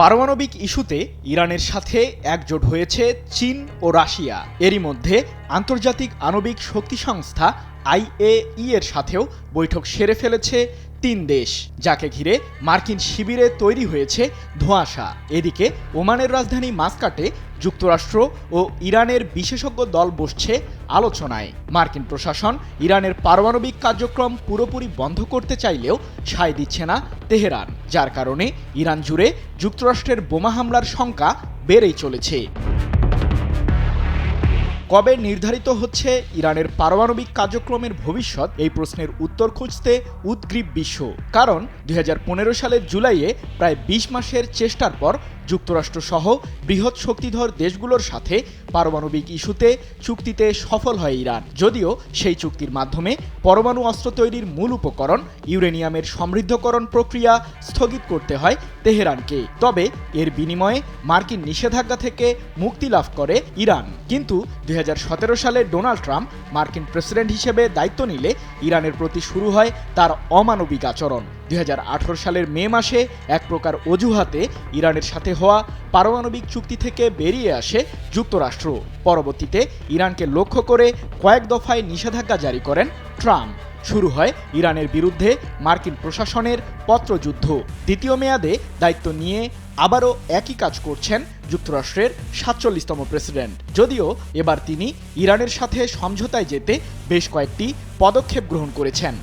পারমাণবিক ইস্যুতে ইরানের সাথে একজোট হয়েছে চীন ও রাশিয়া। এরই মধ্যে আন্তর্জাতিক আণবিক শক্তি সংস্থা IAEA এর সাথেও বৈঠক সেরে ফেলেছে তিন দেশ, যাকে ঘিরে মার্কিন শিবিরে তৈরি হয়েছে ধোঁয়াশা। এদিকে ওমানের রাজধানী মাস্কাটে যুক্তরাষ্ট্র ও ইরানের বিশেষজ্ঞ দল বসছে আলোচনায়। মার্কিন প্রশাসন ইরানের পারমাণবিক কার্যক্রম পুরোপুরি বন্ধ করতে চাইলেও সায় দিচ্ছে না তেহরান, যার কারণে ইরান জুড়ে যুক্তরাষ্ট্রের বোমা হামলার শঙ্কা বেড়েই চলেছে। কবে নির্ধারিত হচ্ছে ইরানের পারমাণবিক কার্যক্রমের ভবিষ্যৎ, এই প্রশ্নের উত্তর খুঁজতে উদগ্রীব বিশ্ব। কারণ 2015 সালের জুলাইয়ে প্রায় 20 মাসের চেষ্টার পর যুক্তরাষ্ট্র সহ বৃহৎ শক্তিধর দেশগুলোর সাথে পারমাণবিক ইস্যুতে চুক্তিতে সফল হয় ইরান। যদিও সেই চুক্তির মাধ্যমে পরমাণু অস্ত্র তৈরির মূল উপকরণ ইউরেনিয়ামের সমৃদ্ধকরণ প্রক্রিয়া স্থগিত করতে হয় তেহরানকে। তবে এর বিনিময়ে মার্কিন নিষেধাজ্ঞা থেকে মুক্তি লাভ করে ইরান। কিন্তু 2017 সালে ডোনাল্ড ট্রাম্প মার্কিন প্রেসিডেন্ট হিসেবে দায়িত্ব নিলে ইরানের প্রতি শুরু হয় তার অমানবিক আচরণ। 2018 সালের মে মাসে এক প্রকার অজুহাতে ইরানের সাথে হওয়া পারমাণবিক চুক্তি থেকে বেরিয়ে আসে যুক্তরাষ্ট্র। পরবর্তীতে ইরানকে লক্ষ্য করে কয়েক দফায় নিষেধাজ্ঞা জারি করেন ট্রাম্প। শুরু হয় ইরানের বিরুদ্ধে মার্কিন প্রশাসনের পত্রযুদ্ধ। দ্বিতীয় মেয়াদে দায়িত্ব নিয়ে আবারও একই কাজ করছেন যুক্তরাষ্ট্রের 47তম প্রেসিডেন্ট। যদিও এবার তিনি ইরানের সাথে সমঝোতায় যেতে বেশ কয়েকটি পদক্ষেপ গ্রহণ করেছেন।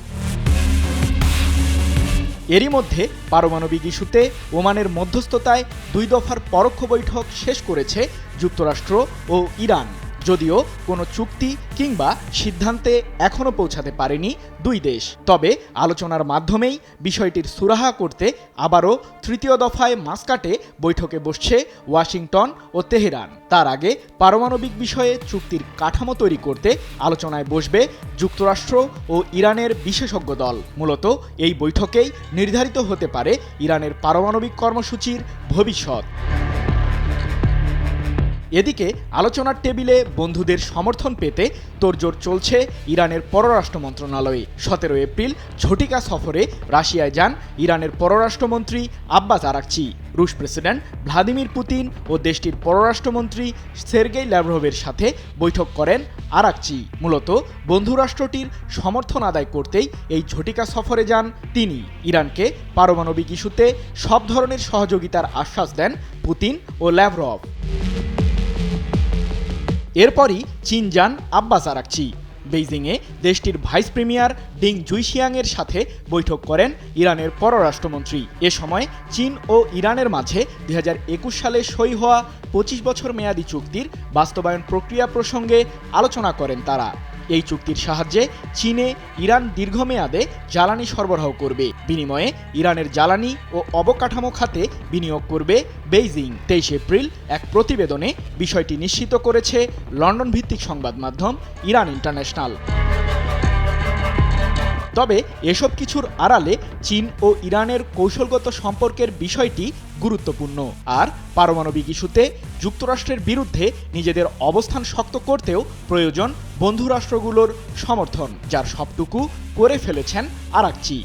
এরই মধ্যে পারমাণবিক ইস্যুতে ওমানের মধ্যস্থতায় 2 দফার পরোক্ষ বৈঠক শেষ করেছে যুক্তরাষ্ট্র ও ইরান। যদিও কোনো চুক্তি কিংবা সিদ্ধান্তে এখনও পৌঁছাতে পারেনি দুই দেশ। তবে আলোচনার মাধ্যমেই বিষয়টির সুরাহা করতে আবারও তৃতীয় দফায় মাস্কাটে বৈঠকে বসছে ওয়াশিংটন ও তেহরান। তার আগে পারমাণবিক বিষয়ে চুক্তির কাঠামো তৈরি করতে আলোচনায় বসবে যুক্তরাষ্ট্র ও ইরানের বিশেষজ্ঞ দল। মূলত এই বৈঠকেই নির্ধারিত হতে পারে ইরানের পারমাণবিক কর্মসূচির ভবিষ্যৎ। এদিকে আলোচনার টেবিলে বন্ধুদের সমর্থন পেতে তোড়জোড় চলছে ইরানের পররাষ্ট্র মন্ত্রণালয়ে। 17 এপ্রিল ঝটিকা সফরে রাশিয়ায় যান ইরানের পররাষ্ট্রমন্ত্রী আব্বাস আরাকচি। রুশ প্রেসিডেন্ট ভ্লাদিমির পুতিন ও দেশটির পররাষ্ট্রমন্ত্রী সের্গেই ল্যাভরভের সাথে বৈঠক করেন আরাকচি। মূলত বন্ধুরাষ্ট্রটির সমর্থন আদায় করতেই এই ঝটিকা সফরে যান তিনি। ইরানকে পারমাণবিক ইস্যুতে সব ধরনের সহযোগিতার আশ্বাস দেন পুতিন ও ল্যাভরভ। এরপরই চীন যান আব্বাস আরাকচি। বেইজিংয়ে দেশটির ভাইস প্রিমিয়ার ডিং জুইশিয়াংয়ের সাথে বৈঠক করেন ইরানের পররাষ্ট্রমন্ত্রী। এ সময় চীন ও ইরানের মাঝে 2021 সালে সই হওয়া 25 বছর মেয়াদী চুক্তির বাস্তবায়ন প্রক্রিয়া প্রসঙ্গে আলোচনা করেন তারা। এই চুক্তির সাহায্যে চীনে ইরান দীর্ঘমেয়াদে জ্বালানি সরবরাহ করবে। বিনিময়ে ইরানের জ্বালানি ও অবকাঠামো খাতে বিনিয়োগ করবে বেইজিং। 23 এপ্রিল এক প্রতিবেদনে বিষয়টি নিশ্চিত করেছে লন্ডন ভিত্তিক সংবাদ মাধ্যম ইরান ইন্টারন্যাশনাল। তবে এসব কিছুর আড়ালে চীন ও ইরানের কৌশলগত সম্পর্কের বিষয়টি গুরুত্বপূর্ণ। আর পারমাণবিক ইস্যুতে যুক্তরাষ্ট্রের বিরুদ্ধে নিজেদের অবস্থান শক্ত করতেও প্রয়োজন বন্ধুরাষ্ট্রগুলোর সমর্থন, যার সবটুকু করে ফেলেছেন আরাকচি।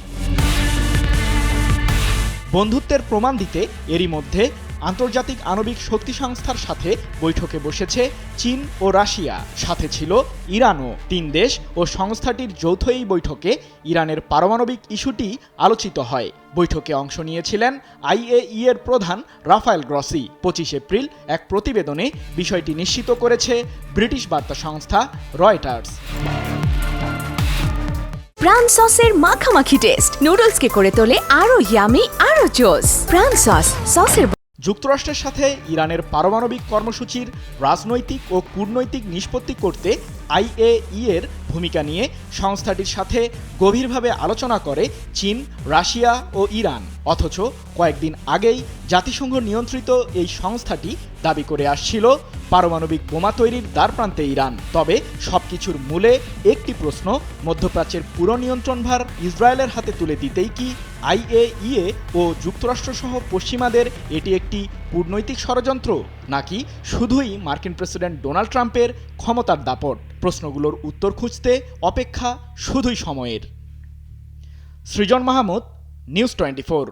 বন্ধুত্বের প্রমাণ দিতে এরই মধ্যে আন্তর্জাতিক আণবিক শক্তি সংস্থার সাথে বৈঠকে বসেছে চীন ও রাশিয়া, সাথে ছিল ইরানও। 3 দেশ ও সংস্থাটির যৌথ এই বৈঠকে ইরানের পারমাণবিক ইস্যুটি আলোচিত হয়। বৈঠকে অংশ নিয়েছিলেন IAEA এর প্রধান রাফায়েল গ্রসি। 25 এপ্রিল এক প্রতিবেদনে বিষয়টি নিশ্চিত করেছে ব্রিটিশ বার্তা সংস্থা রয়টার্স। প্রাণ সসের মাখামাখি টেস্ট নুডলসকে করে তোলে আরো ইয়ামি, আরো জোস। প্রাণ সসের যুক্তরাষ্ট্রের সাথে ইরানের পারমাণবিক কর্মসূচির রাজনৈতিক ও কূটনৈতিক নিষ্পত্তি করতে IAEA এর ভূমিকা নিয়ে সংস্থাটির সাথে গভীরভাবে আলোচনা করে চীন, রাশিয়া ও ইরান। অথচ কয়েকদিন আগেই জাতিসংঘ নিয়ন্ত্রিত এই সংস্থাটি দাবি করে আসছিল পারমাণবিক বোমা তৈরির দ্বারপ্রান্তে ইরান। তবে সবকিছুর মূলে একটি প্রশ্ন, মধ্যপ্রাচ্যের পুরো নিয়ন্ত্রণভার ইসরায়েলের হাতে তুলে দিতেই কি IAEA ও যুক্তরাষ্ট্রসহ পশ্চিমাদের এটি একটি কূটনৈতিক ষড়যন্ত্র, নাকি শুধুই মার্কিন প্রেসিডেন্ট ডোনাল্ড ট্রাম্পের ক্ষমতার দাপট? প্রশ্নগুলোর উত্তর খুঁজতে অপেক্ষা শুধুই সময়ের। সৃজন মাহমুদ, নিউজ 24।